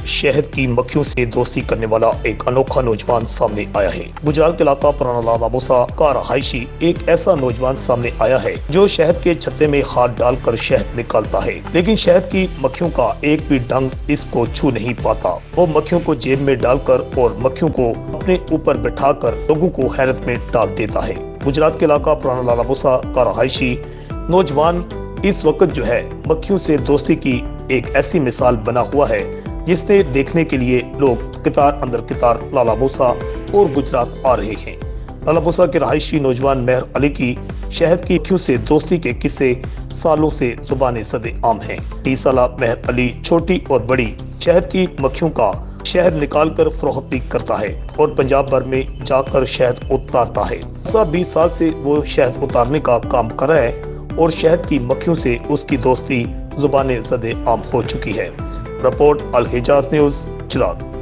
शहद की मक्खियों से दोस्ती करने वाला एक अनोखा नौजवान सामने आया है। गुजरात के इलाका पुराना लालाबोसा का रहायशी एक ऐसा नौजवान सामने आया है जो शहद के छत्ते में हाथ डालकर शहद निकालता है, लेकिन शहद की मक्खियों का एक भी डंक इसको छू नहीं पाता। वो मक्खियों को जेब में डालकर और मक्खियों को अपने ऊपर बैठाकर लोगों को हैरत में डाल देता है। गुजरात के इलाका पुराना लालाबोसा का रहायशी नौजवान इस वक्त जो है मक्खियों से दोस्ती की एक ऐसी मिसाल बना हुआ है जिससे देखने के लिए लोग कतार अंदर कतार लालाबोसा और गुजरात आ रहे हैं। लालाबोसा के रहायशी नौजवान मेहर अली की शहद की मक्खियों से दोस्ती के किस्से सालों से जुबाने सदे आम हैं। 30 साल मेहर अली छोटी और बड़ी शहद की मक्खियों का शहद निकालकर फरोख्त भी करता है और पंजाब भर में जाकर शहद उतारता है। 20 साल से वो शहद उतारने का काम कर रहा है और शहद की मक्खियों से उसकी दोस्ती जुबाने ज़दे आम हो चुकी है। रिपोर्ट अल हिजाज न्यूज़, गुजरात।